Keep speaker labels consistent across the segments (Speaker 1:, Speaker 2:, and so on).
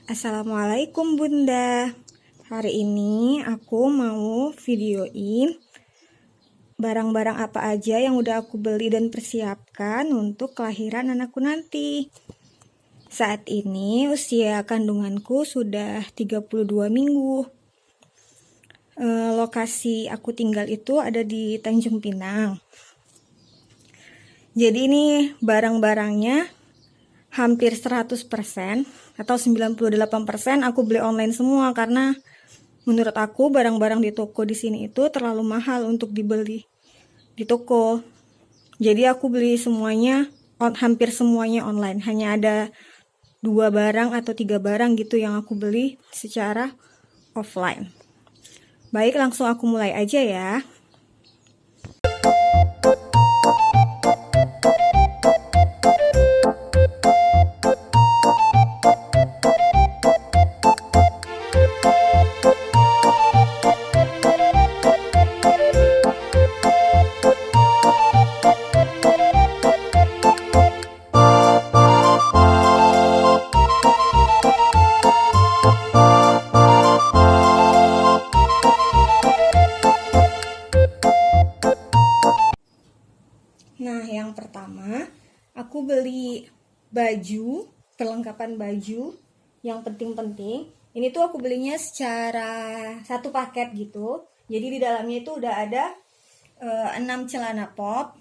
Speaker 1: Assalamualaikum Bunda. Hari ini aku mau videoin barang-barang apa aja yang udah aku beli dan persiapkan untuk kelahiran anakku nanti. Saat ini usia kandunganku sudah 32 minggu. Lokasi aku tinggal itu ada di Tanjung Pinang. Jadi ini barang-barangnya hampir 100% atau 98% aku beli online semua, karena menurut aku barang-barang di toko di sini itu terlalu mahal untuk dibeli di toko. Jadi aku beli semuanya, hampir semuanya online. Hanya ada 2 barang atau 3 barang gitu yang aku beli secara offline. Baik, langsung aku mulai aja ya. Nah, yang pertama, aku beli baju, perlengkapan baju yang penting-penting. Ini tuh aku belinya secara satu paket gitu. Jadi di dalamnya itu udah ada 6 celana pop.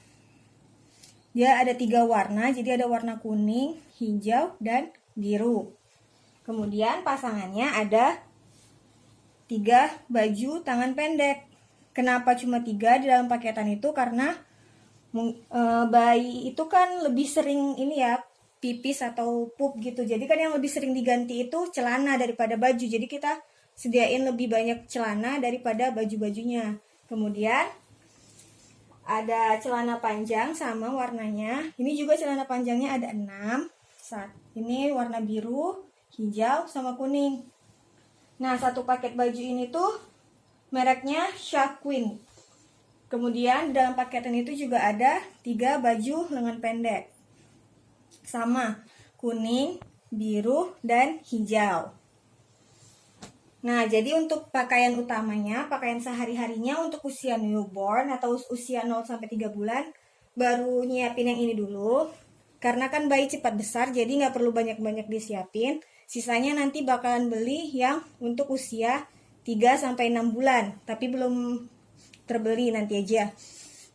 Speaker 1: Dia ada 3 warna, jadi ada warna kuning, hijau, dan biru. Kemudian pasangannya ada 3 baju tangan pendek. Kenapa cuma 3 di dalam paketan itu? Karena bayi itu kan lebih sering ini ya, pipis atau pup gitu. Jadi kan yang lebih sering diganti itu celana daripada baju. Jadi kita sediain lebih banyak celana daripada baju-bajunya. Kemudian ada celana panjang sama warnanya. Ini juga celana panjangnya ada 6. Ini warna biru, hijau, sama kuning. Nah, satu paket baju ini tuh mereknya Shaquin. Kemudian dalam paketan itu juga ada 3 baju lengan pendek. Sama, kuning, biru, dan hijau. Nah, jadi untuk pakaian utamanya, pakaian sehari-harinya untuk usia newborn atau usia 0-3 bulan, baru nyiapin yang ini dulu. Karena kan bayi cepat besar, jadi nggak perlu banyak-banyak disiapin. Sisanya nanti bakalan beli yang untuk usia 3-6 bulan, tapi belum terbeli, nanti aja.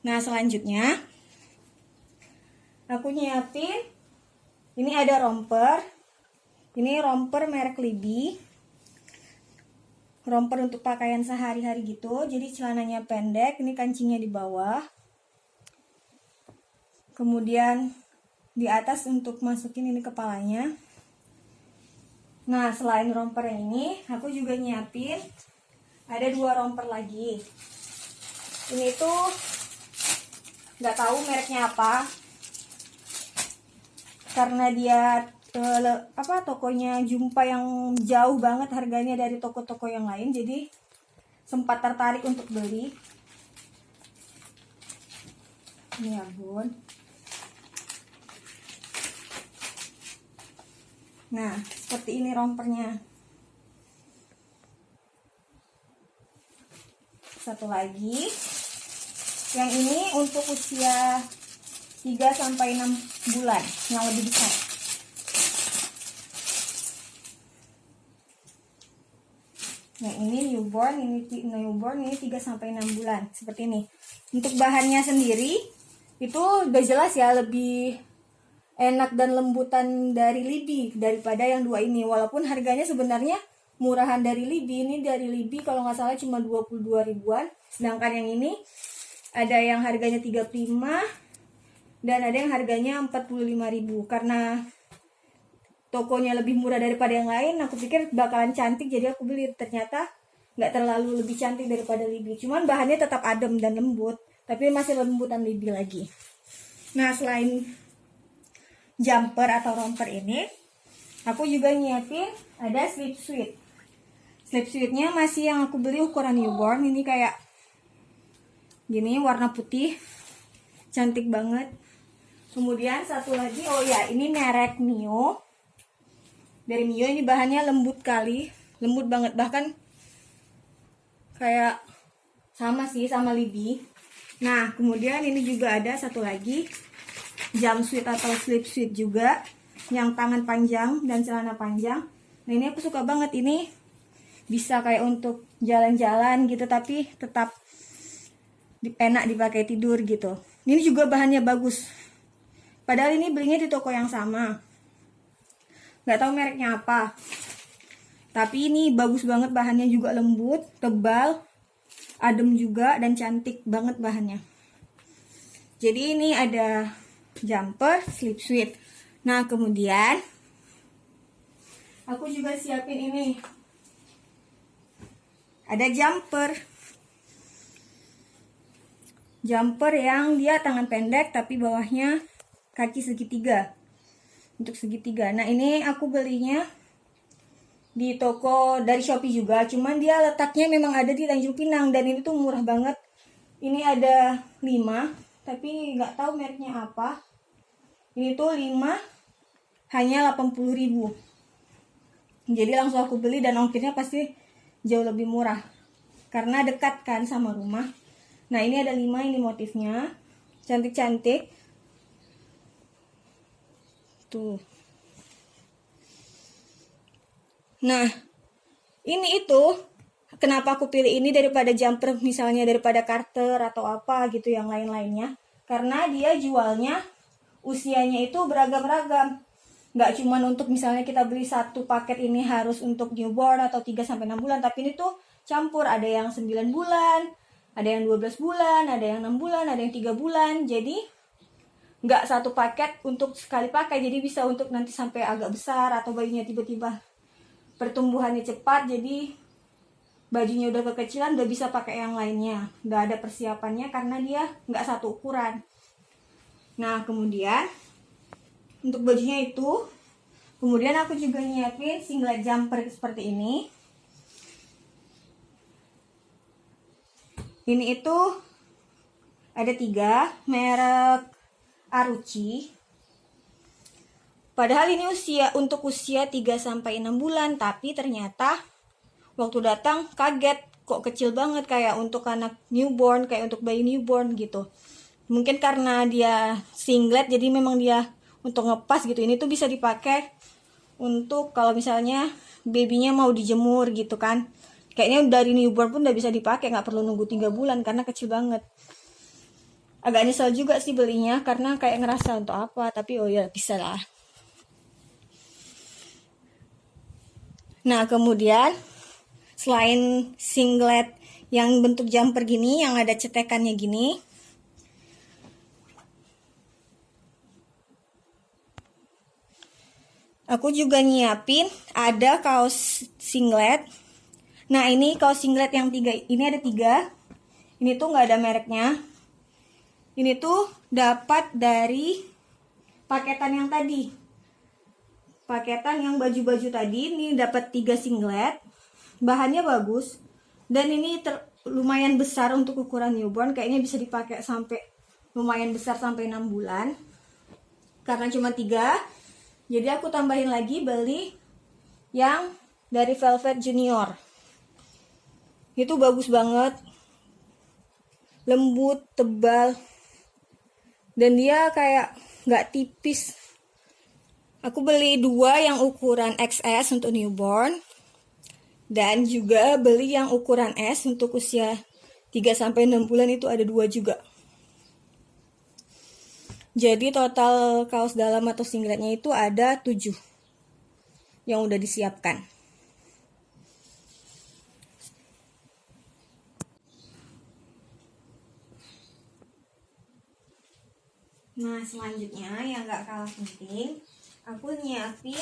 Speaker 1: Nah, selanjutnya aku nyiapin, ini ada romper. Ini romper merek Libby. Romper untuk pakaian sehari-hari gitu. Jadi celananya pendek, ini kancingnya di bawah. Kemudian di atas untuk masukin ini kepalanya. Nah, selain romper yang ini, aku juga nyiapin ada 2 romper lagi. Ini tuh nggak tahu mereknya apa, karena dia tokonya jumpa yang jauh banget harganya dari toko-toko yang lain, jadi sempat tertarik untuk beli. Ini ya bun. Nah, seperti ini rompernya. Satu lagi, yang ini untuk usia 3-6 bulan yang lebih besar. Yang ini newborn, ini 3-6 bulan, seperti ini. Untuk bahannya sendiri itu udah jelas ya, lebih enak dan lembutan dari Libby daripada yang 2 ini. Walaupun harganya sebenarnya murahan dari Libby. Ini dari Libby kalau nggak salah cuma 22 ribuan. Sedangkan yang ini ada yang harganya 35 dan ada yang harganya 45.000. Karena tokonya lebih murah daripada yang lain, aku pikir bakalan cantik, jadi aku beli. Ternyata nggak terlalu lebih cantik daripada Libby. Cuman bahannya tetap adem dan lembut, tapi masih lembutan Libby lagi. Nah, selain jumper atau romper ini, aku juga nyiapin ada slip suit. Slip suitnya masih yang aku beli ukuran newborn. Ini kayak gini, warna putih, cantik banget. Kemudian satu lagi, oh ya, ini merek Mio. Dari Mio, ini bahannya lembut kali, lembut banget, bahkan kayak sama sih sama Libby. Nah, kemudian ini juga ada satu lagi jumpsuit atau slipsuit juga, yang tangan panjang dan celana panjang. Nah, ini aku suka banget, ini bisa kayak untuk jalan-jalan gitu, tapi tetap enak dipakai tidur gitu. Ini juga bahannya bagus, padahal ini belinya di toko yang sama, nggak tahu mereknya apa, tapi ini bagus banget, bahannya juga lembut, tebal, adem juga, dan cantik banget bahannya. Jadi ini ada jumper, slipsuit. Nah, kemudian aku juga siapin ini, ada jumper yang dia tangan pendek tapi bawahnya kaki segitiga, untuk segitiga. Nah, ini aku belinya di toko dari Shopee juga, cuman dia letaknya memang ada di Tanjung Pinang, dan ini tuh murah banget. Ini ada 5, tapi nggak tahu mereknya apa. Ini tuh 5 hanya 80.000. Jadi langsung aku beli, dan ongkirnya pasti jauh lebih murah karena dekat kan sama rumah. Nah, ini ada 5, ini motifnya cantik-cantik tuh. Nah, ini itu kenapa aku pilih ini daripada jumper, misalnya daripada Carter atau apa gitu yang lain-lainnya, karena dia jualnya usianya itu beragam-ragam. Nggak cuma untuk misalnya kita beli satu paket ini harus untuk newborn atau 3-6 bulan, tapi ini tuh campur, ada yang 9 bulan, ada yang 12 bulan, ada yang 6 bulan, ada yang 3 bulan. Jadi nggak satu paket untuk sekali pakai, jadi bisa untuk nanti sampai agak besar, atau bayinya tiba-tiba pertumbuhannya cepat, jadi bajunya udah kekecilan, udah bisa pakai yang lainnya, udah ada persiapannya karena dia nggak satu ukuran. Nah, kemudian untuk bajunya itu, kemudian aku juga nyiapin singlet jumper seperti ini. Ini itu ada 3 merek Aruchi. Padahal ini untuk usia 3-6 bulan, tapi ternyata waktu datang kaget, kok kecil banget, kayak untuk anak newborn, kayak untuk bayi newborn gitu. Mungkin karena dia singlet, jadi memang dia untuk ngepas gitu. Ini tuh bisa dipakai untuk kalau misalnya babynya mau dijemur gitu kan. Kayaknya dari newborn pun udah bisa dipakai, nggak perlu nunggu 3 bulan karena kecil banget. Agak nyesel juga sih belinya, karena kayak ngerasa untuk apa, tapi oh ya bisa lah. Nah, kemudian selain singlet yang bentuk jumper gini, yang ada cetekannya gini, aku juga nyiapin ada kaos singlet. Nah, ini kaos singlet yang 3, ini ada 3. Ini tuh nggak ada mereknya. Ini tuh dapat dari paketan yang tadi. Paketan yang baju-baju tadi, ini dapat 3 singlet. Bahannya bagus. Dan ini lumayan besar untuk ukuran newborn. Kayaknya bisa dipakai sampai lumayan besar, sampai 6 bulan. Karena cuma 3. Jadi aku tambahin lagi beli yang dari Velvet Junior. Itu bagus banget. Lembut, tebal. Dan dia kayak nggak tipis. Aku beli 2 yang ukuran XS untuk newborn. Dan juga beli yang ukuran S untuk usia 3-6 bulan, itu ada 2 juga. Jadi total kaos dalam atau singletnya itu ada 7 yang udah disiapkan. Nah, selanjutnya yang gak kalah penting, aku nyiapin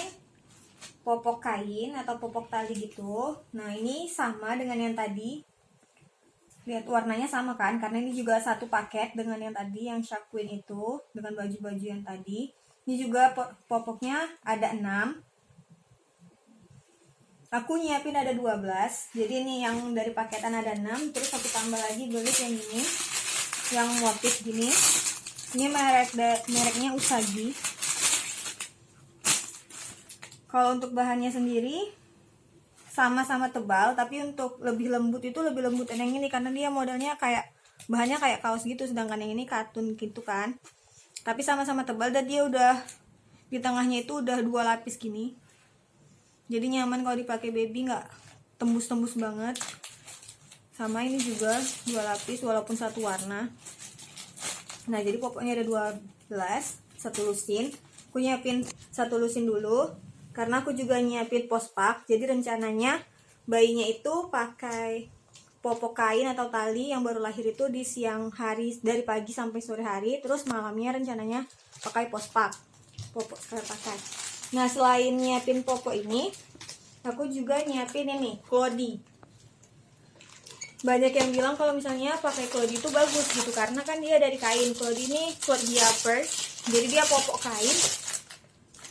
Speaker 1: popok kain atau popok tali gitu. Nah, ini sama dengan yang tadi. Lihat warnanya sama kan, karena ini juga satu paket dengan yang tadi, yang shark queen itu, dengan baju-baju yang tadi. Ini juga popoknya ada 6. Aku nyiapin ada 12. Jadi ini yang dari paketan ada 6. Terus aku tambah lagi beli yang ini, yang motif gini. Ini mereknya Usagi. Kalau untuk bahannya sendiri sama-sama tebal, tapi untuk lebih lembut itu lebih lembut yang ini karena dia modelnya kayak bahannya kayak kaos gitu, sedangkan yang ini katun gitu kan. Tapi sama-sama tebal dan dia udah di tengahnya itu udah 2 lapis gini. Jadi nyaman kalau dipakai baby, nggak tembus-tembus banget. Sama ini juga 2 lapis walaupun satu warna. Nah, jadi popoknya ada 12, satu lusin. Aku nyiapin satu lusin dulu karena aku juga nyiapin pospak. Jadi rencananya bayinya itu pakai popok kain atau tali yang baru lahir itu di siang hari, dari pagi sampai sore hari. Terus malamnya rencananya pakai pospak, popok sekali pakai. Nah, selain nyiapin popok ini, aku juga nyiapin ini klodi. Banyak yang bilang kalau misalnya pakai klodi itu bagus gitu karena kan dia dari kain. Klodi ini Clodia Perch, jadi dia popok kain.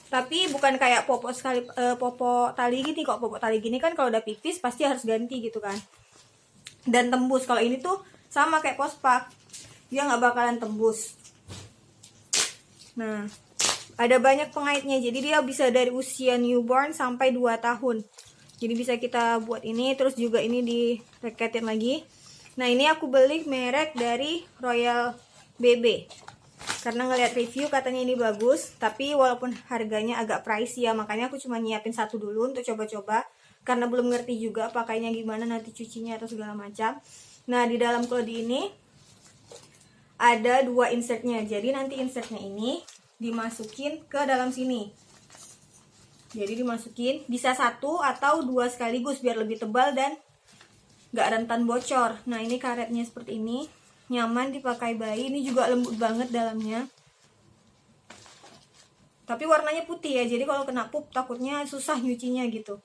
Speaker 1: Tapi bukan kayak popok sekali popok tali gini kok. Popok tali gini kan kalau udah pipis pasti harus ganti gitu kan. Dan tembus. Kalau ini tuh sama kayak pospak, dia nggak bakalan tembus. Nah, ada banyak pengaitnya. Jadi dia bisa dari usia newborn sampai 2 tahun. Jadi bisa kita buat ini. Terus juga ini direketin lagi. Nah, ini aku beli merek dari Royal BB. Karena ngeliat review katanya ini bagus, tapi walaupun harganya agak pricey ya, makanya aku cuma nyiapin satu dulu untuk coba-coba. Karena belum ngerti juga pakainya gimana, nanti cucinya atau segala macam. Nah, di dalam klodi ini ada 2 insertnya. Jadi nanti insertnya ini dimasukin ke dalam sini. Jadi dimasukin bisa 1 atau 2 sekaligus biar lebih tebal dan gak rentan bocor. Nah, ini karetnya seperti ini. Nyaman dipakai bayi. Ini juga lembut banget dalamnya. Tapi warnanya putih ya. Jadi kalau kena pup takutnya susah nyucinya gitu.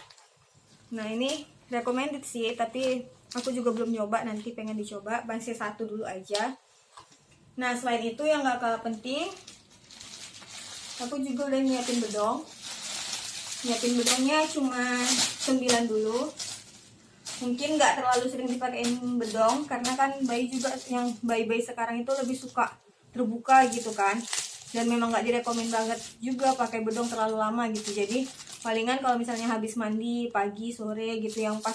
Speaker 1: Nah, ini recommended sih. Tapi aku juga belum nyoba. Nanti pengen dicoba. Masih 1 dulu aja. Nah, selain itu yang gak kalah penting, aku juga udah nyiapin bedong. Nyiapin bedongnya cuma 9 dulu. Mungkin nggak terlalu sering dipakein bedong karena kan bayi juga, yang bayi-bayi sekarang itu lebih suka terbuka gitu kan, dan memang nggak direkomend banget juga pakai bedong terlalu lama gitu. Jadi palingan kalau misalnya habis mandi pagi sore gitu yang pas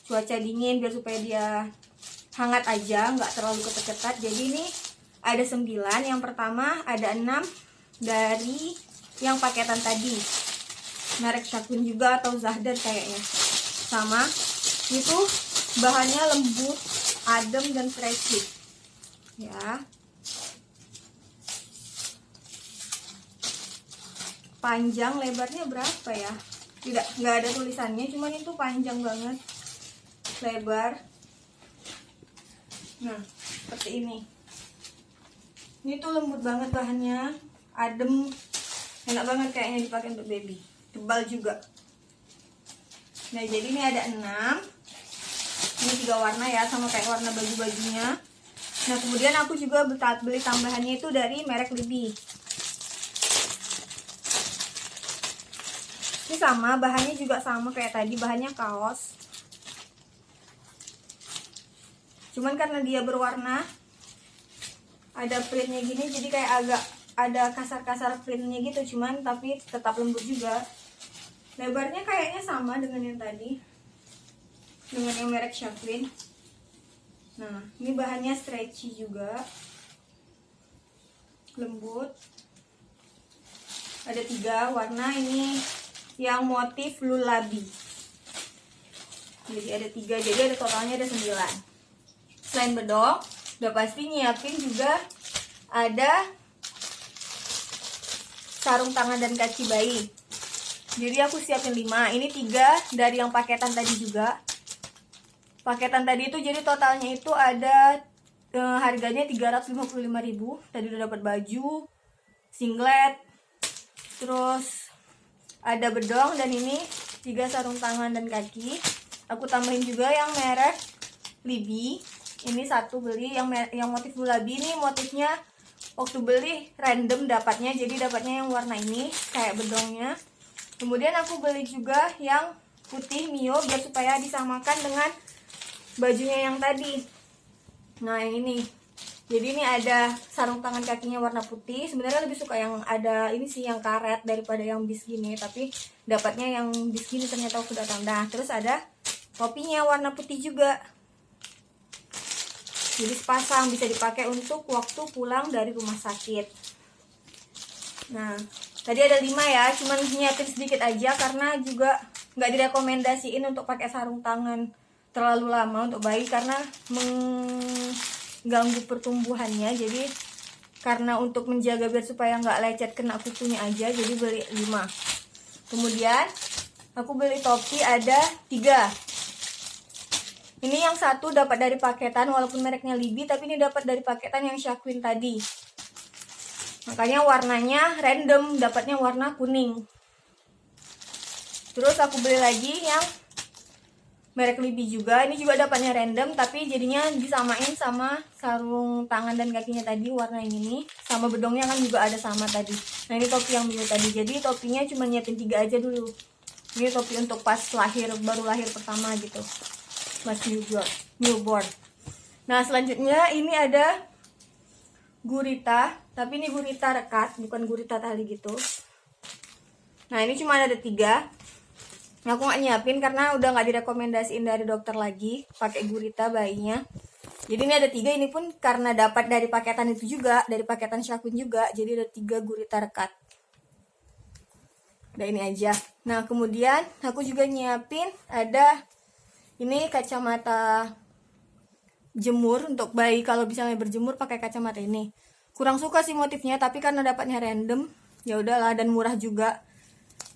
Speaker 1: cuaca dingin biar supaya dia hangat aja, nggak terlalu ketat-ketat. Jadi ini ada 9. Yang pertama ada 6 dari yang paketan tadi, merek Shakun juga atau Zahdan kayaknya. Sama itu bahannya lembut, adem dan stretchy ya. Panjang lebarnya berapa ya, nggak ada tulisannya, cuman itu panjang banget lebar. Nah, seperti ini. Ini tuh lembut banget bahannya, adem, enak banget kayaknya dipakai untuk baby. Tebal juga. Nah, jadi ini ada 6. Ini 3 warna ya, sama kayak warna baju-bajunya. Nah, kemudian aku juga beli tambahannya itu dari merek Libby. Ini sama, bahannya juga sama kayak tadi, bahannya kaos. Cuman karena dia berwarna, ada printnya gini, jadi kayak agak ada kasar-kasar printnya gitu. Cuman tapi tetap lembut juga. Lebarnya kayaknya sama dengan yang tadi, dengan yang merek Shakun. Nah, ini bahannya stretchy juga, lembut. Ada 3 warna, ini yang motif lulabi. Jadi ada 3, jadi ada totalnya ada 9. Selain bedong, udah pasti nyiapin juga ada sarung tangan dan kaki bayi. Jadi aku siapin 5. Ini 3 dari yang paketan tadi juga. Paketan tadi itu jadi totalnya itu ada harganya 355.000. Tadi udah dapat baju, singlet, terus ada bedong, dan ini 3 sarung tangan dan kaki. Aku tambahin juga yang merek Libby. Ini 1 beli yang motif gulabi. Ini motifnya waktu beli random dapatnya, jadi dapatnya yang warna ini kayak bedongnya. Kemudian aku beli juga yang putih Mio biar supaya disamakan dengan bajunya yang tadi. Nah, yang ini Jadi ini ada sarung tangan kakinya warna putih. Sebenarnya lebih suka yang ada ini sih, yang karet daripada yang bis gini. Tapi dapatnya yang bis gini ternyata aku datang. Nah, terus ada topinya warna putih juga. Jadi sepasang, bisa dipakai untuk waktu pulang dari rumah sakit. Nah, tadi ada 5 ya. Cuman nyiapin sedikit aja karena juga nggak direkomendasiin untuk pakai sarung tangan terlalu lama untuk bayi karena ganggu pertumbuhannya. Jadi karena untuk menjaga biar supaya nggak lecet kena kukunya aja, jadi beli 5. Kemudian aku beli topi ada 3. Ini yang satu dapat dari paketan walaupun mereknya Libby, tapi ini dapat dari paketan yang Shaquin tadi. Makanya warnanya random, dapatnya warna kuning. Terus aku beli lagi yang merek Libby juga, ini juga dapatnya random, tapi jadinya disamain sama sarung tangan dan kakinya tadi warna ini nih, sama bedongnya kan juga ada sama tadi. Nah ini topi yang dulu tadi, jadi topinya cuma nyiapin 3 aja dulu. Ini topi untuk pas lahir, baru lahir pertama gitu, mas newborn. Nah selanjutnya ini ada gurita, tapi ini gurita rekat, bukan gurita tali gitu. Nah ini cuma ada 3. Aku nggak nyiapin karena udah nggak direkomendasiin dari dokter lagi pakai gurita bayinya. Jadi ini ada 3, ini pun karena dapat dari paketan itu juga, dari paketan Shaquin juga. Jadi ada 3 gurita rekat. Udah ini aja. Nah kemudian aku juga nyiapin ada ini kacamata jemur untuk bayi kalau misalnya berjemur pakai kacamata ini. Kurang suka sih motifnya, tapi karena dapatnya random, ya udahlah, dan murah juga.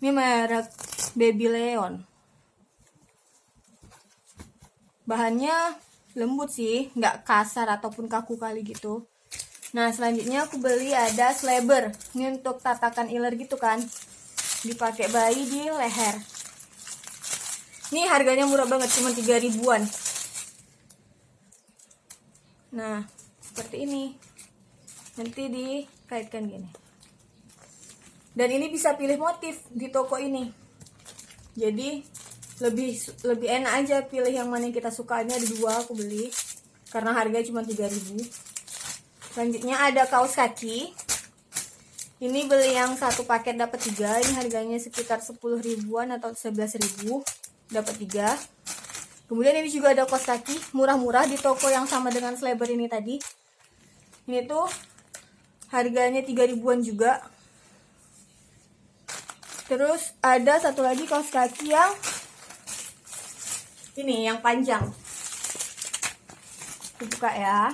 Speaker 1: Ini merek Baby Leon. Bahannya lembut sih, nggak kasar ataupun kaku kali gitu. Nah selanjutnya aku beli ada slabber. Ini untuk tatakan iler gitu kan, dipakai bayi di leher. Ini harganya murah banget, cuma 3 ribuan. Nah seperti ini, nanti dikaitkan gini. Dan ini bisa pilih motif di toko ini. Jadi lebih enak aja pilih yang mana yang kita suka. Ini ada 2 aku beli karena harganya cuma 3.000. Selanjutnya ada kaos kaki. Ini beli yang satu paket dapat 3. Ini harganya sekitar 10 ribuan atau 11.000, dapat 3. Kemudian ini juga ada kaos kaki murah-murah di toko yang sama dengan slabber ini tadi. Ini tuh harganya 3 ribuan juga. Terus ada satu lagi kaos kaki yang ini, yang panjang. Aku buka ya.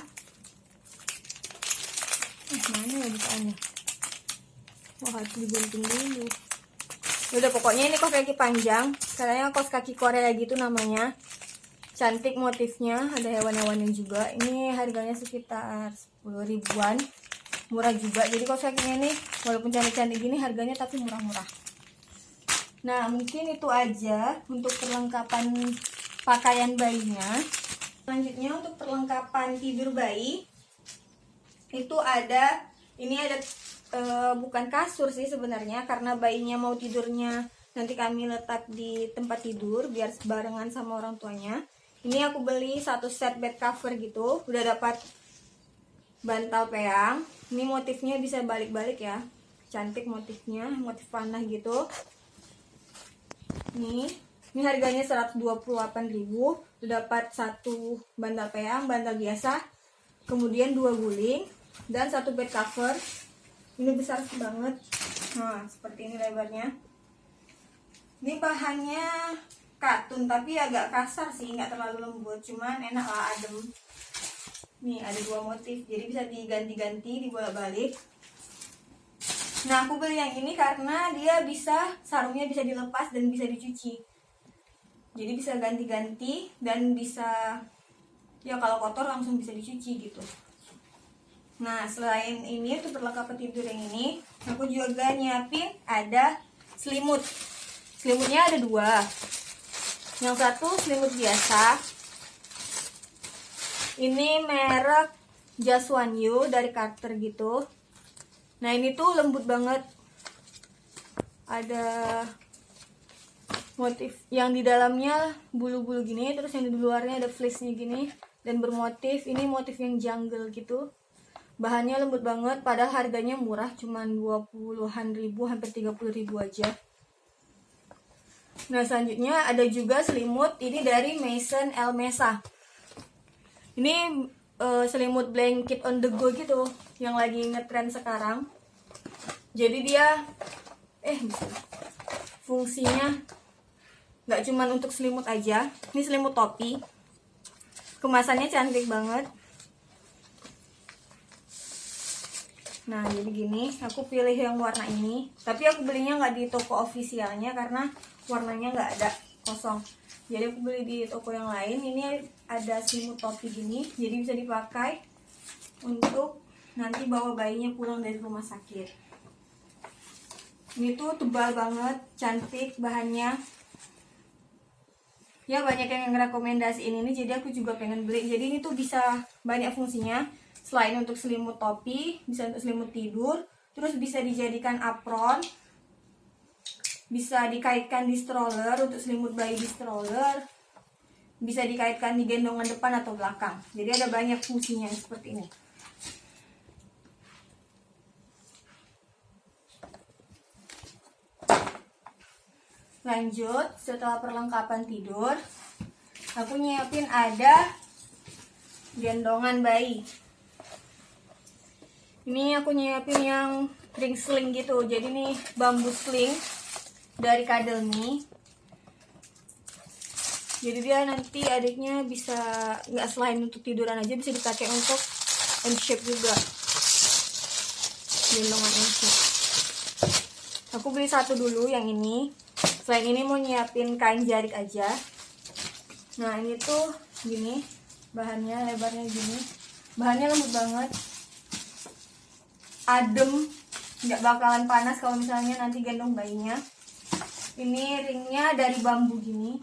Speaker 1: Mana ya bukaannya? Wah, harus digunting dulu. Udah, pokoknya ini kaos kaki panjang. Katanya kaos kaki Korea gitu namanya. Cantik motifnya, ada hewan-hewannya juga. Ini harganya sekitar 10 ribuan. Murah juga. Jadi kaos kakinya ini walaupun cantik-cantik gini harganya tapi murah-murah. Nah mungkin itu aja untuk perlengkapan pakaian bayinya. Selanjutnya untuk perlengkapan tidur bayi itu ada, ini ada bukan kasur sih sebenarnya, karena bayinya mau tidurnya nanti kami letak di tempat tidur biar barengan sama orang tuanya. Ini aku beli 1 set bed cover gitu, udah dapat bantal peang. Ini motifnya bisa balik-balik ya, cantik motifnya, motif panah gitu. Ini harganya 128.000. Dapat 1 bantal peang, bantal biasa, kemudian 2 guling dan 1 bed cover. Ini besar banget. Nah seperti ini lebarnya. Ini bahannya katun tapi agak kasar sih, nggak terlalu lembut, cuman enak lah, adem. Nih ada 2 motif, jadi bisa diganti-ganti, dibolak-balik. Nah aku beli yang ini karena dia bisa, sarungnya bisa dilepas dan bisa dicuci. Jadi bisa ganti-ganti dan bisa, ya kalau kotor langsung bisa dicuci gitu. Nah selain ini untuk perlengkapan tidur yang ini, aku juga nyiapin ada selimut. Selimutnya ada 2. Yang satu selimut biasa. Ini merek Just One You dari Carter gitu. Nah ini tuh lembut banget, ada motif yang di dalamnya bulu-bulu gini, terus yang di luarnya ada fleece-nya gini dan bermotif, ini motif yang jungle gitu. Bahannya lembut banget, padahal harganya murah, cuman 20-an ribu, hampir 30 ribu aja. Nah, selanjutnya ada juga selimut, ini dari Maison Elmesa. Ini selimut blanket on the go gitu, yang lagi ngetren sekarang. Jadi dia fungsinya nggak cuman untuk selimut aja. Ini selimut topi. Kemasannya cantik banget. Nah, jadi gini, aku pilih yang warna ini. Tapi aku belinya nggak di toko ofisialnya karena warnanya nggak ada, kosong. Jadi aku beli di toko yang lain. Ini ada selimut topi gini, jadi bisa dipakai untuk nanti bawa bayinya pulang dari rumah sakit. Ini tuh tebal banget, cantik bahannya. Ya, banyak yang ngerekomendasiin ini, jadi aku juga pengen beli. Jadi ini tuh bisa banyak fungsinya. Selain untuk selimut topi, bisa untuk selimut tidur, terus bisa dijadikan apron, bisa dikaitkan di stroller untuk selimut bayi di stroller, bisa dikaitkan di gendongan depan atau belakang. Jadi ada banyak fungsinya seperti ini. Lanjut, setelah perlengkapan tidur, aku nyiapin ada gendongan bayi. Ini aku nyiapin yang ring sling gitu. Jadi nih bambu sling dari Cuddle.me. Jadi dia nanti adiknya bisa nggak selain untuk tiduran aja, bisa dipakai untuk M-shape juga. Gendongan M-shape. Aku beli satu dulu yang ini. Selain ini mau nyiapin kain jarik aja. Nah, ini tuh gini. Bahannya lebarnya gini. Bahannya lembut banget. Adem, nggak bakalan panas kalau misalnya nanti gendong bayinya. Ini ringnya dari bambu gini,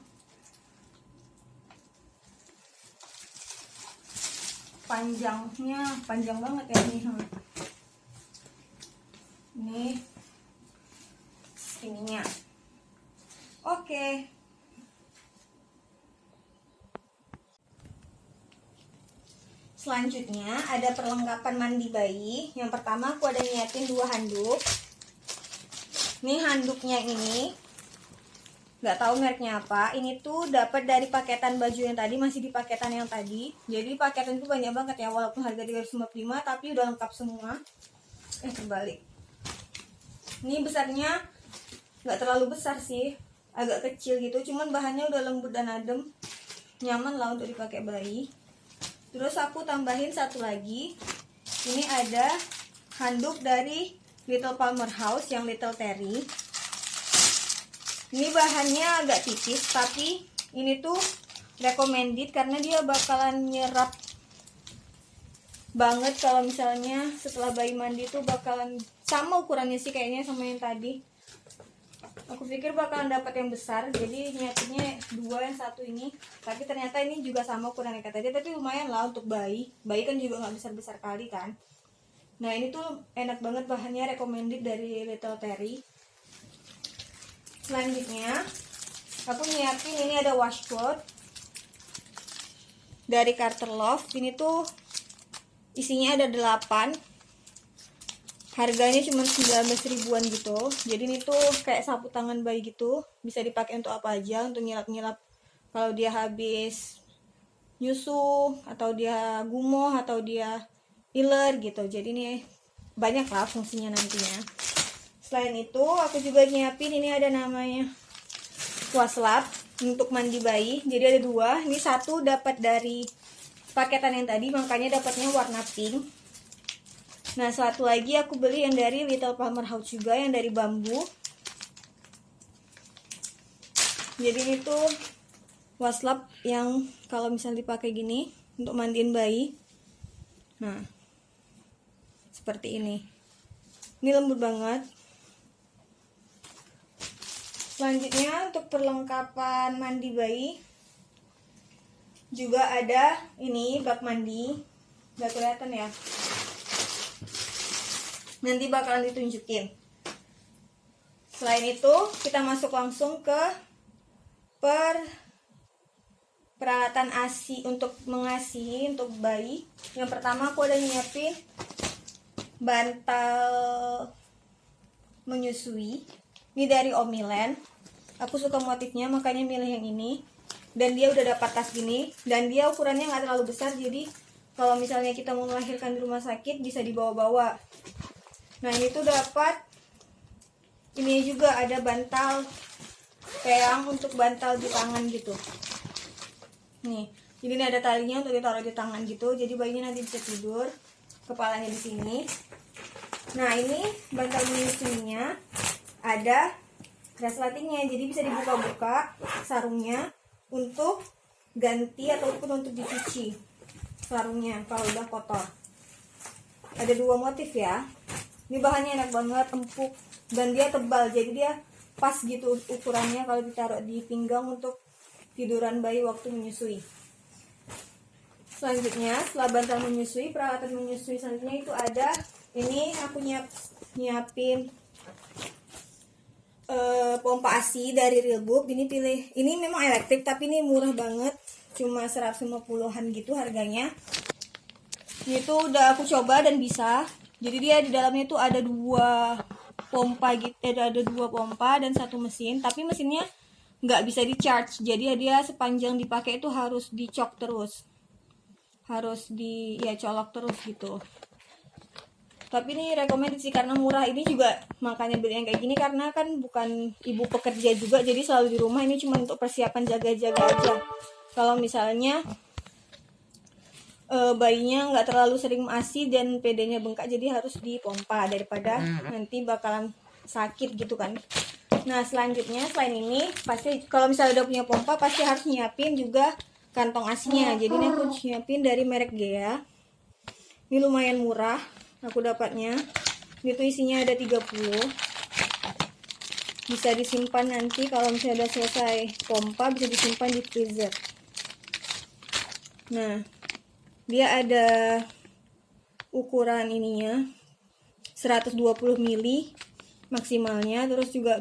Speaker 1: panjangnya panjang banget ya ini. Ini ininya. Oke. Selanjutnya ada perlengkapan mandi bayi. Yang pertama aku ada nyiapin 2 handuk. Ini handuknya ini nggak tahu mereknya apa. Ini tuh dapat dari paketan baju yang tadi, masih di paketan yang tadi. Jadi paketan itu banyak banget ya, walaupun harga 355 tapi udah lengkap semua. Terbalik. Ini besarnya nggak terlalu besar sih, agak kecil gitu. Cuman bahannya udah lembut dan adem, nyaman lah untuk dipakai bayi. Terus aku tambahin satu lagi. Ini ada handuk dari Little Palmer House yang Little Terry. Ini bahannya agak tipis, tapi ini tuh recommended karena dia bakalan nyerap banget kalau misalnya setelah bayi mandi tuh bakalan sama ukurannya sih kayaknya sama yang tadi. Aku pikir bakalan dapat yang besar, jadi nyiapinnya 2, yang satu ini. Tapi ternyata ini juga sama ukurannya kata dia, tapi lumayan lah untuk bayi. Bayi kan juga nggak besar-besar kali kan. Nah, ini tuh enak banget, bahannya recommended dari Little Terry. Selanjutnya aku nyiapin ini ada washcloth dari Carter Love. Ini tuh isinya ada 8. Harganya cuma 19 ribuan gitu. Jadi ini tuh kayak sapu tangan bayi gitu, bisa dipakai untuk apa aja, untuk nyilap-nyilap kalau dia habis nyusu, atau dia gumoh, atau dia iler gitu. Jadi ini banyak lah fungsinya nantinya. Selain itu aku juga nyiapin ini ada namanya waslap untuk mandi bayi. Jadi ada 2. Ini satu dapat dari paketan yang tadi, makanya dapatnya warna pink. Nah, satu lagi aku beli yang dari Little Palmer House juga, yang dari bambu. Jadi ini tuh waslap yang kalau misalnya dipakai gini untuk mandiin bayi. Nah, seperti ini. Ini lembut banget. Selanjutnya untuk perlengkapan mandi bayi juga ada ini bak mandi. Gak kelihatan ya, nanti bakalan ditunjukin. Selain itu kita masuk langsung ke peralatan ASI untuk mengasihi untuk bayi. Yang pertama aku udah nyiapin bantal menyusui. Ini dari Omiland. Aku suka motifnya makanya milih yang ini. Dan dia udah dapat tas gini. Dan dia ukurannya nggak terlalu besar, jadi kalau misalnya kita mau melahirkan di rumah sakit bisa dibawa-bawa. Nah ini tuh dapat. Ini juga ada bantal peang untuk bantal di tangan gitu. Nih, jadi ini ada talinya untuk ditaruh di tangan gitu. Jadi bayinya nanti bisa tidur, kepalanya di sini. Nah ini bantal menyusuinya ada resletingnya, jadi bisa dibuka-buka sarungnya untuk ganti ataupun untuk dicuci sarungnya kalau udah kotor. Ada 2 motif ya. Ini bahannya enak banget, empuk, dan dia tebal, jadi dia pas gitu ukurannya kalau ditaruh di pinggang untuk tiduran bayi waktu menyusui. Selanjutnya, setelah bantal menyusui, peralatan menyusui selanjutnya itu ada ini. Aku nyiapin pompa ASI dari Realbook. Ini memang elektrik tapi ini murah banget, cuma 150-an gitu harganya. Ini tuh udah aku coba dan bisa. Jadi dia di dalamnya tuh ada 2 pompa gitu, ada 2 pompa dan 1 mesin, tapi mesinnya nggak bisa di charge, jadi dia sepanjang dipakai itu harus dicok terus, harus colok terus gitu. Tapi ini recommended sih karena murah. Ini juga makanya beli yang kayak gini karena kan bukan ibu pekerja juga, jadi selalu di rumah. Ini cuma untuk persiapan jaga-jaga aja. Kalau misalnya bayinya nggak terlalu sering ASI dan PD-nya bengkak, jadi harus dipompa daripada nanti bakalan sakit gitu kan. Nah selanjutnya, selain ini pasti kalau misalnya udah punya pompa pasti harus nyiapin juga kantong ASI-nya. Jadi ini aku nyiapin dari merek Gea. Ini lumayan murah aku dapatnya. Ini tuh isinya ada 30. Bisa disimpan nanti kalau misalnya udah selesai pompa, bisa disimpan di freezer. Nah dia ada ukuran ininya 120 mili maksimalnya. Terus juga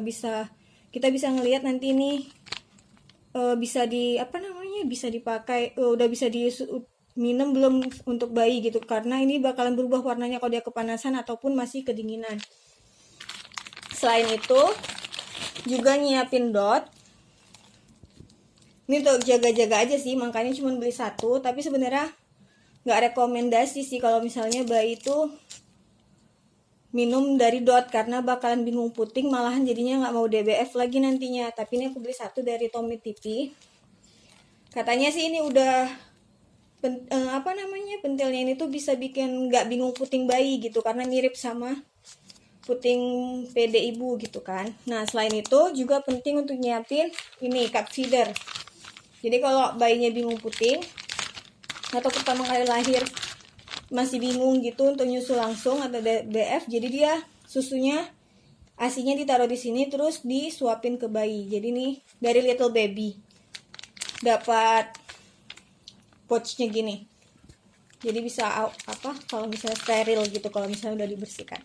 Speaker 1: kita bisa ngelihat nanti ini bisa bisa dipakai, udah bisa minum belum untuk bayi gitu, karena ini bakalan berubah warnanya kalau dia kepanasan ataupun masih kedinginan. Selain itu juga nyiapin dot. Ini untuk jaga-jaga aja sih, makanya cuma beli 1. Tapi sebenarnya nggak rekomendasi sih kalau misalnya bayi itu minum dari dot, karena bakalan bingung puting, malahan jadinya nggak mau DBF lagi nantinya. Tapi ini aku beli 1 dari Tommy TV. Katanya sih ini udah pentilnya ini tuh bisa bikin nggak bingung puting bayi gitu, karena mirip sama puting PD ibu gitu kan. Nah selain itu juga penting untuk nyiapin ini cup feeder. Jadi kalau bayinya bingung puting atau pertama kali lahir masih bingung gitu untuk nyusu langsung atau DBF, jadi dia susunya ASI-nya ditaruh di sini terus disuapin ke bayi. Jadi nih dari Little Baby dapat pouchnya gini, jadi bisa kalau misalnya steril gitu kalau misalnya udah dibersihkan.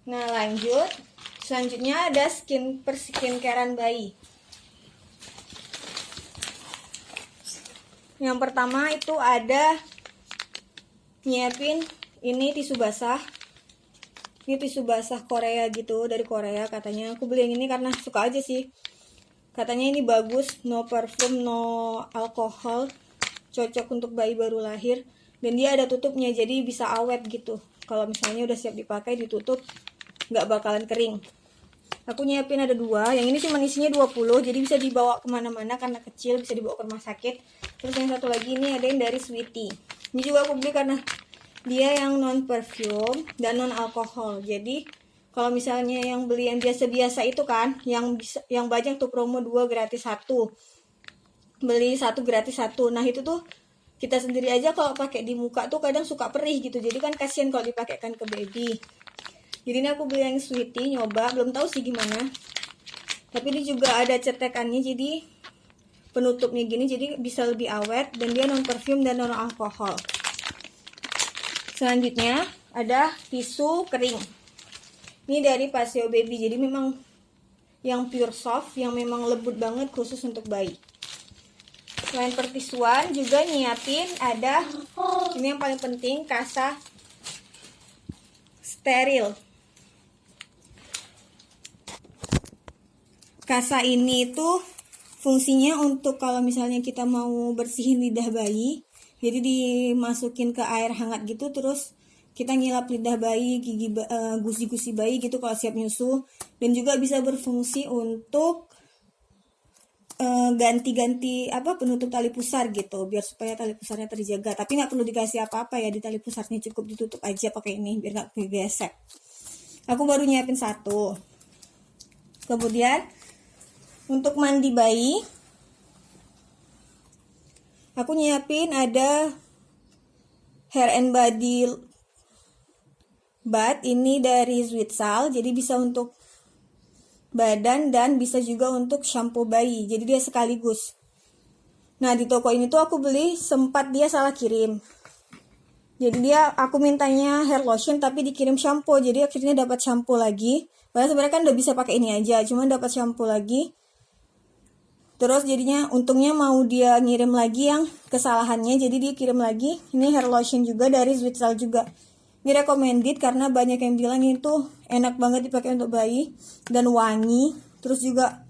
Speaker 1: Nah lanjut, selanjutnya ada skincarean bayi. Yang pertama itu ada nyiapin ini tisu basah. Ini tisu basah Korea gitu, dari Korea katanya. Aku beli yang ini karena suka aja sih. Katanya ini bagus, no parfum, no alkohol, cocok untuk bayi baru lahir. Dan dia ada tutupnya, jadi bisa awet gitu. Kalau misalnya udah siap dipakai, ditutup, nggak bakalan kering. Aku nyiapin ada 2, yang ini cuma isinya 20, jadi bisa dibawa kemana-mana karena kecil, bisa dibawa ke rumah sakit. Terus yang satu lagi ini ada yang dari Sweetie. Ini juga aku beli karena dia yang non perfume dan non alkohol. Jadi kalau misalnya yang beli yang biasa-biasa itu kan, yang banyak tuh promo 2 gratis 1, beli 1 gratis 1. Nah itu tuh kita sendiri aja kalau pakai di muka tuh kadang suka perih gitu. Jadi kan kasihan kalau dipakaikan ke baby. Jadi ini aku beli yang Sweetie, nyoba, belum tahu sih gimana. Tapi ini juga ada cetekannya, jadi penutupnya gini, jadi bisa lebih awet dan dia non perfume dan non alkohol. Selanjutnya ada tisu kering. Ini dari Paseo Baby, jadi memang yang pure soft, yang memang lembut banget khusus untuk bayi. Selain pertisuan juga nyiapin ada ini yang paling penting, kasa steril. Kasa ini tuh fungsinya untuk kalau misalnya kita mau bersihin lidah bayi, jadi dimasukin ke air hangat gitu, terus kita ngilap lidah bayi, gusi-gusi bayi gitu kalau siap nyusu. Dan juga bisa berfungsi untuk ganti-ganti penutup tali pusar gitu, biar supaya tali pusarnya terjaga. Tapi nggak perlu dikasih apa-apa ya di tali pusarnya, cukup ditutup aja pakai ini biar nggak gesek. Aku baru nyiapin satu. Kemudian untuk mandi bayi, aku nyiapin ada hair and body bath ini dari Zwitsal, jadi bisa untuk badan dan bisa juga untuk shampoo bayi, jadi dia sekaligus. Nah di toko ini tuh aku beli, sempat dia salah kirim, jadi aku mintanya hair lotion tapi dikirim shampoo, jadi akhirnya dapat shampoo lagi. Padahal sebenarnya kan udah bisa pakai ini aja, cuman dapat shampoo lagi. Terus jadinya untungnya mau dia ngirim lagi yang kesalahannya, jadi dia kirim lagi ini hair lotion juga dari Zwitsal juga. Ini recommended karena banyak yang bilang itu enak banget dipakai untuk bayi dan wangi. Terus juga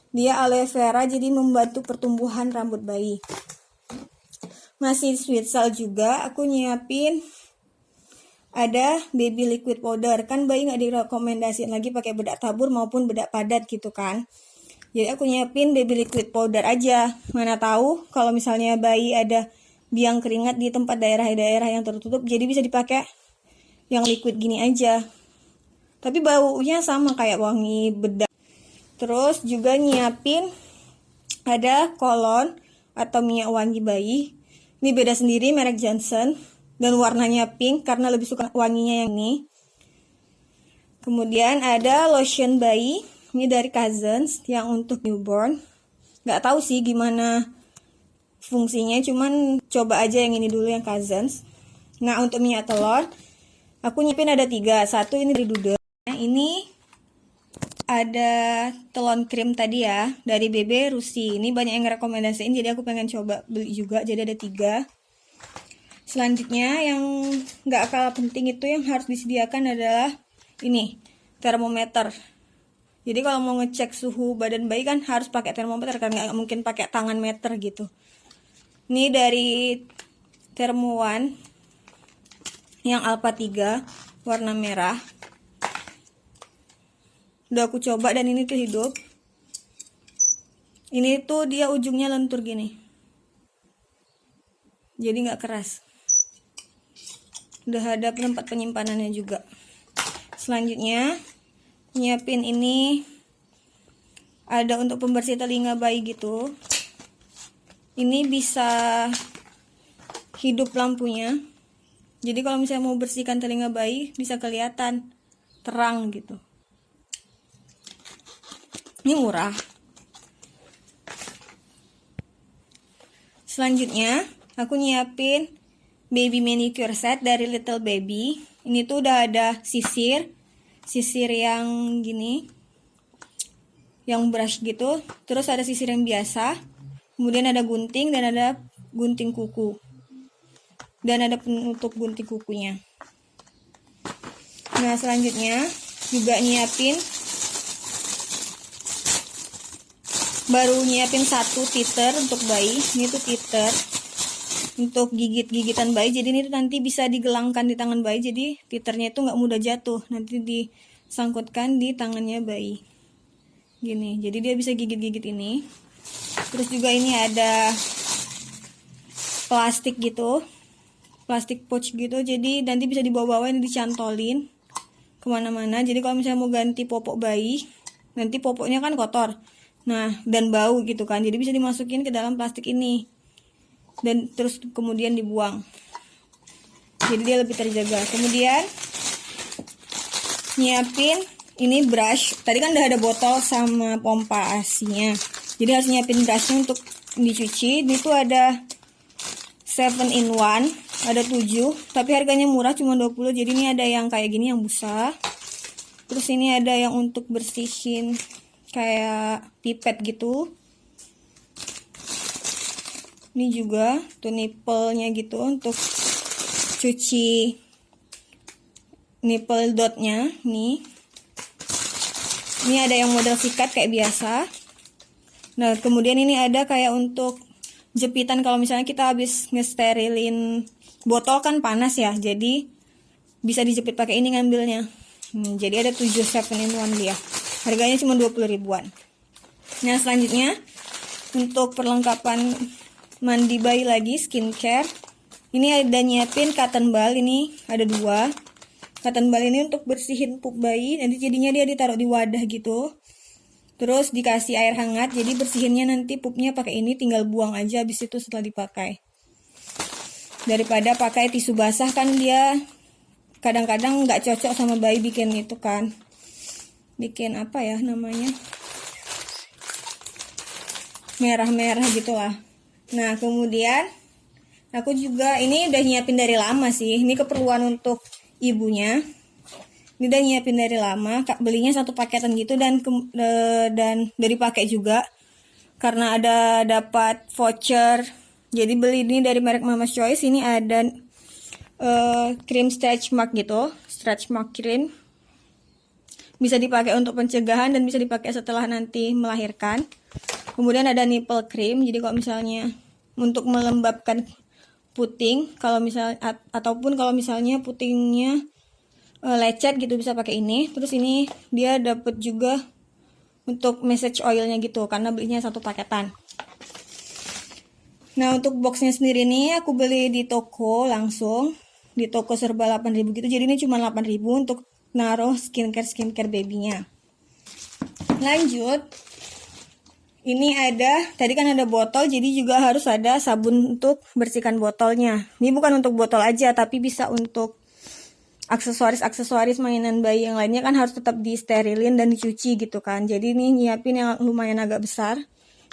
Speaker 1: dia aloe vera, jadi membantu pertumbuhan rambut bayi. Masih Zwitsal juga aku nyiapin ada baby liquid powder. Kan bayi nggak direkomendasiin lagi pakai bedak tabur maupun bedak padat gitu kan. Jadi aku nyiapin baby liquid powder aja. Mana tahu kalau misalnya bayi ada biang keringat di tempat daerah-daerah yang tertutup, jadi bisa dipakai yang liquid gini aja. Tapi baunya sama kayak wangi bedak. Terus juga nyiapin ada kolon atau minyak wangi bayi. Ini beda sendiri, merek Johnson, dan warnanya pink karena lebih suka wanginya yang ini. Kemudian ada lotion bayi. Ini dari Cousins yang untuk newborn. Nggak tahu sih gimana fungsinya, cuman coba aja yang ini dulu, yang Cousins. Nah untuk minyak telur, aku nyiapin ada 3. Satu ini dari Doodle. Nah, ini ada telon krim tadi ya, dari BB Rusi. Ini banyak yang rekomendasiin, jadi aku pengen coba beli juga. Jadi ada 3. Selanjutnya yang nggak kalah penting itu yang harus disediakan adalah ini, termometer. Jadi kalau mau ngecek suhu badan bayi kan harus pakai termometer, kan nggak mungkin pakai tangan meter gitu. Ini dari Thermo One yang Alpha 3 warna merah. Udah aku coba dan ini tuh hidup. Ini tuh dia ujungnya lentur gini, jadi nggak keras. Udah ada tempat penyimpanannya juga. Selanjutnya nyiapin ini ada untuk pembersih telinga bayi gitu. Ini bisa hidup lampunya, jadi kalau misalnya mau bersihkan telinga bayi bisa kelihatan terang gitu. Ini murah. Selanjutnya aku nyiapin baby manicure set dari Little Baby. Ini tuh udah ada sisir yang gini, yang brush gitu. Terus ada sisir yang biasa, kemudian ada gunting dan ada gunting kuku, dan ada penutup gunting kukunya. Nah selanjutnya juga baru nyiapin 1 titer untuk bayi. Ini tuh titer untuk gigitan bayi, jadi ini tuh nanti bisa digelangkan di tangan bayi, jadi titernya itu nggak mudah jatuh, nanti disangkutkan di tangannya bayi gini, jadi dia bisa gigit-gigit ini. Terus juga ini ada plastik gitu, plastik pouch gitu, jadi nanti bisa dibawa-bawa, ini dicantolin kemana-mana. Jadi kalau misalnya mau ganti popok bayi, nanti popoknya kan kotor, nah dan bau gitu kan, jadi bisa dimasukin ke dalam plastik ini dan terus kemudian dibuang, jadi dia lebih terjaga. Kemudian nyiapin ini brush. Tadi kan udah ada botol sama pompa asinya, jadi harus nyiapin brushnya untuk dicuci. Ini tuh ada 7 in 1, ada 7, tapi harganya murah cuma 20. Jadi ini ada yang kayak gini yang busa, terus ini ada yang untuk bersihin kayak pipet gitu. Ini juga tuh nipple-nya gitu untuk cuci nipple dotnya nih. Ini ada yang model sikat kayak biasa. Nah, kemudian ini ada kayak untuk jepitan kalau misalnya kita habis ngesterilin botol kan panas ya. Jadi bisa dijepit pakai ini ngambilnya. Jadi ada 7 7-in-1 dia. Harganya cuma 20 ribuan. Nah, selanjutnya untuk perlengkapan mandi bayi lagi, skincare. Ini ada nyiapin cotton ball, ini ada 2. Cotton ball ini untuk bersihin pup bayi, nanti jadinya dia ditaruh di wadah gitu. Terus dikasih air hangat, jadi bersihinnya nanti pupnya pakai ini, tinggal buang aja habis itu setelah dipakai. Daripada pakai tisu basah kan dia kadang-kadang nggak cocok sama bayi, bikin itu kan. Bikin apa ya namanya? Merah-merah gitu lah. Nah, kemudian aku juga ini udah nyiapin dari lama sih. Ini keperluan untuk ibunya. Ini udah nyiapin dari lama, belinya satu paketan gitu dan udah dipakai juga karena ada dapat voucher. Jadi beli ini dari merek Mama's Choice. Ini ada krim stretch mark gitu, stretch mark cream. Bisa dipakai untuk pencegahan dan bisa dipakai setelah nanti melahirkan. Kemudian ada nipple cream. Jadi kalau misalnya untuk melembabkan puting, kalau misalnya ataupun kalau misalnya putingnya lecet gitu bisa pakai ini. Terus ini dia dapat juga untuk massage oilnya gitu karena belinya satu paketan. Nah, untuk boxnya sendiri nih aku beli di toko langsung, di toko serba 8.000 gitu. Jadi ini cuma 8.000 untuk naruh skincare babynya. Lanjut, ini ada, tadi kan ada botol, jadi juga harus ada sabun untuk bersihkan botolnya. Ini bukan untuk botol aja, tapi bisa untuk aksesoris mainan bayi yang lainnya kan harus tetap disterilin dan dicuci gitu kan. Jadi ini nyiapin yang lumayan agak besar.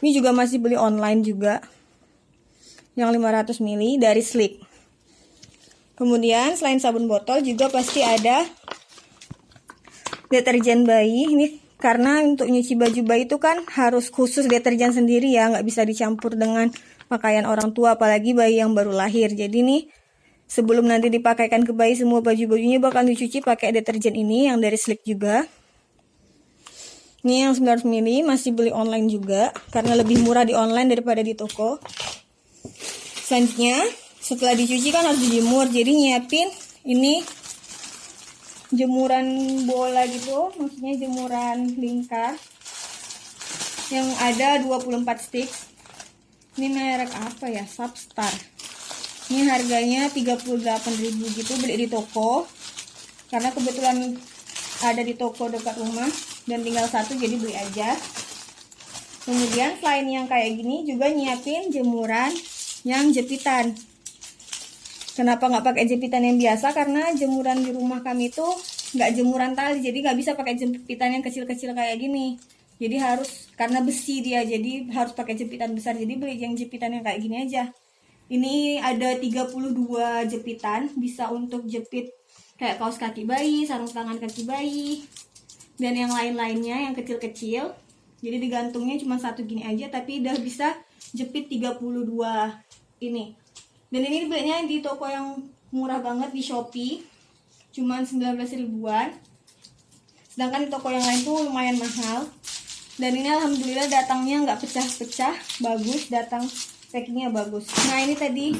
Speaker 1: Ini juga masih beli online juga. Yang 500 ml dari Sleek. Kemudian selain sabun botol juga pasti ada deterjen bayi. Ini karena untuk nyuci baju bayi itu kan harus khusus deterjen sendiri ya, nggak bisa dicampur dengan pakaian orang tua, apalagi bayi yang baru lahir. Jadi nih sebelum nanti dipakaikan ke bayi, semua baju-bajunya bakal dicuci pakai deterjen ini yang dari Sleek juga. Ini yang 900 ml masih beli online juga karena lebih murah di online daripada di toko. Selanjutnya setelah dicuci kan harus dijemur, jadi nyiapin ini jemuran bola gitu, maksudnya jemuran lingkar yang ada 24 sticks. Ini merek apa ya, Substar. Ini harganya 38.000 gitu, beli di toko karena kebetulan ada di toko dekat rumah dan tinggal satu, jadi beli aja. Kemudian selain yang kayak gini juga nyiapin jemuran yang jepitan. Kenapa nggak pakai jepitan yang biasa? Karena jemuran di rumah kami itu nggak jemuran tali, jadi nggak bisa pakai jepitan yang kecil-kecil kayak gini. Jadi harus, karena besi dia, jadi harus pakai jepitan besar. Jadi beli yang jepitan yang kayak gini aja. Ini ada 32 jepitan, bisa untuk jepit kayak kaos kaki bayi, sarung tangan kaki bayi, dan yang lain-lainnya yang kecil-kecil. Jadi digantungnya cuma satu gini aja, tapi udah bisa jepit 32 ini. Dan ini belinya di toko yang murah banget, di Shopee, cuma 19 ribuan. Sedangkan di toko yang lain tuh lumayan mahal. Dan ini alhamdulillah datangnya nggak pecah-pecah, bagus, datang packingnya bagus. Nah, ini tadi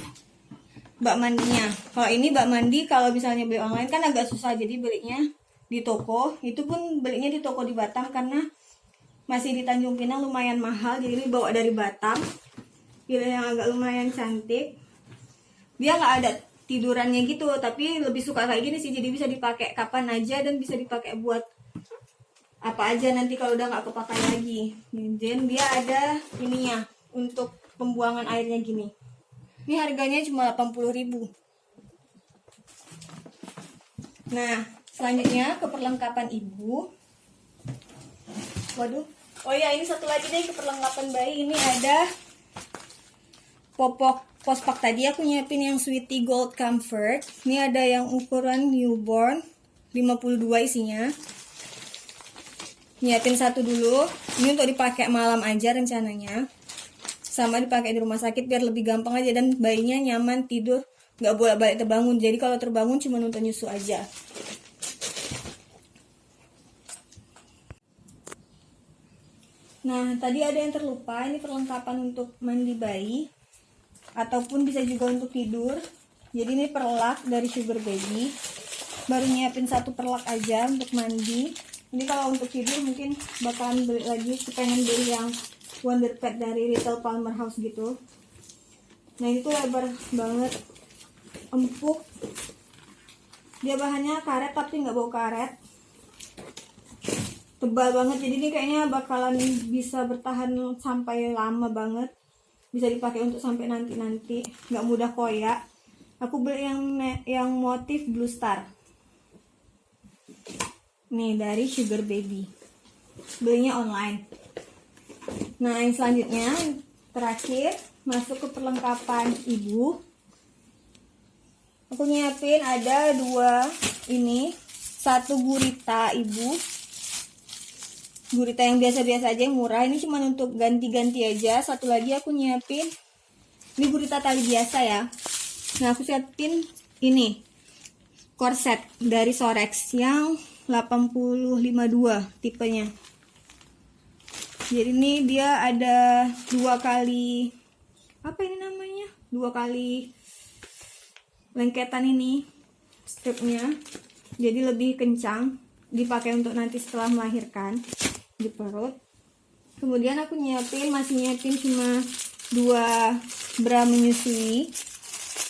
Speaker 1: bak mandinya. Kalau ini bak mandi kalau misalnya beli online kan agak susah, jadi belinya di toko. Itu pun belinya di toko di Batam karena masih di Tanjung Pinang, lumayan mahal. Jadi ini bawa dari Batam, pilih yang agak lumayan cantik. Dia nggak ada tidurannya gitu, tapi lebih suka kayak gini sih. Jadi bisa dipakai kapan aja dan bisa dipakai buat apa aja nanti kalau udah nggak kepakai lagi. Dan dia ada ininya untuk pembuangan airnya gini. Ini harganya cuma 80.000. Nah, selanjutnya ke perlengkapan ibu. Waduh. Oh ya, ini satu lagi deh ke perlengkapan bayi. Ini ada popok pospak. Tadi aku nyiapin yang Sweetie Gold Comfort. Ini ada yang ukuran newborn 52 isinya. Nyiapin satu dulu. Ini untuk dipakai malam aja rencananya. sama dipakai di rumah sakit biar lebih gampang aja dan bayinya nyaman tidur, nggak bolak-balik terbangun. Jadi kalau terbangun cuma nuntun nyusu aja. Nah, tadi ada yang terlupa, ini perlengkapan untuk mandi bayi ataupun bisa juga untuk tidur. Jadi ini perlak dari Sugar Baby. Baru nyiapin 1 perlak aja untuk mandi. Ini kalau untuk tidur mungkin bakalan beli lagi, pengen beli yang Wonder Pet dari Little Palmer House gitu. Nah, itu lebar banget, empuk. Dia bahannya karet tapi nggak bau karet. Tebal banget, jadi ini kayaknya bakalan bisa bertahan sampai lama banget, bisa dipakai untuk sampai nanti, nggak mudah koyak. Aku beli yang motif Blue Star nih dari Sugar Baby, belinya online. Nah, yang selanjutnya terakhir masuk ke perlengkapan ibu. Aku nyiapin ada 2 ini, 1 gurita ibu, gurita yang biasa-biasa aja yang murah, ini cuma untuk ganti-ganti aja. 1 lagi aku nyiapin ini gurita tali biasa ya. Nah, aku siapin ini korset dari Sorex yang 852 tipenya. Jadi ini dia ada 2 kali, apa ini namanya, 2 kali lengketan ini stripnya, jadi lebih kencang, dipakai untuk nanti setelah melahirkan di perut. Kemudian aku masih nyiapin cuma 2 bra menyusui,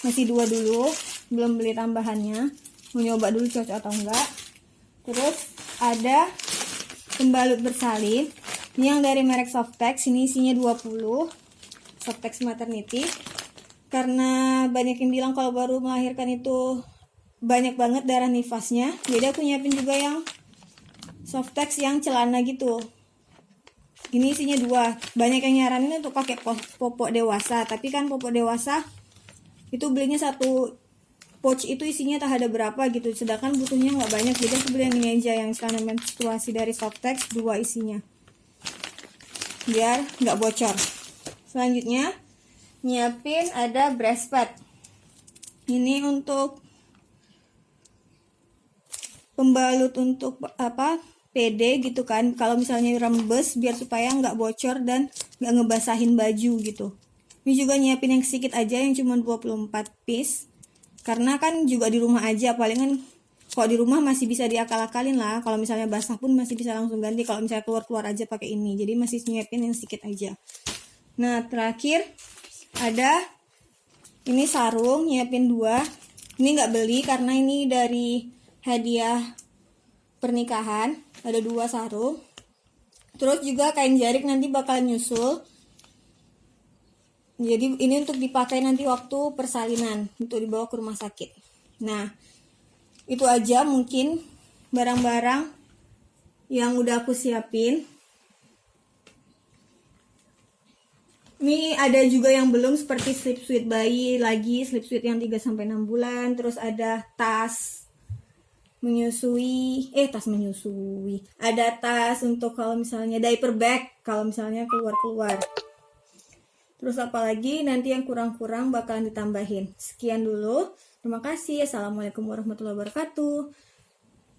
Speaker 1: masih 2 dulu, belum beli tambahannya, mau nyoba dulu cocok atau enggak. Terus ada pembalut bersalin, ini yang dari merek Softex, ini isinya 20, Softex Maternity. Karena banyak yang bilang kalau baru melahirkan itu banyak banget darah nifasnya, jadi aku nyiapin juga yang Softex yang celana gitu. Ini isinya 2. Banyak yang nyaranin untuk pakai popok dewasa, tapi kan popok dewasa itu belinya 1 pouch itu isinya tak ada berapa gitu, sedangkan butuhnya nggak banyak. Jadi aku beli yang ini aja, yang celana menstruasi dari Softex, 2 isinya, biar nggak bocor. Selanjutnya nyiapin ada breast pad. Ini untuk pembalut untuk apa, PD gitu kan, kalau misalnya rembes biar supaya nggak bocor dan nggak ngebasahin baju gitu. Ini juga nyiapin yang sedikit aja, yang cuma 24 piece, karena kan juga di rumah aja, palingan kalau di rumah masih bisa diakal-akalin lah, kalau misalnya basah pun masih bisa langsung ganti, kalau misalnya keluar-keluar aja pakai ini. Jadi masih nyiapin yang sedikit aja. Nah, terakhir ada ini sarung, nyiapin 2. Ini nggak beli karena ini dari hadiah pernikahan, ada 2 sarung. Terus juga kain jarik nanti bakal nyusul, jadi ini untuk dipakai nanti waktu persalinan, untuk dibawa ke rumah sakit. Nah, itu aja mungkin barang-barang yang udah aku siapin. Ini ada juga yang belum, seperti slip suit bayi lagi, slip suit yang 3-6 bulan. Terus ada tas menyusui, tas menyusui. Ada tas untuk kalau misalnya diaper bag, kalau misalnya keluar-keluar. Terus apalagi nanti yang kurang-kurang bakalan ditambahin. Sekian dulu. Terima kasih. Assalamualaikum warahmatullahi wabarakatuh.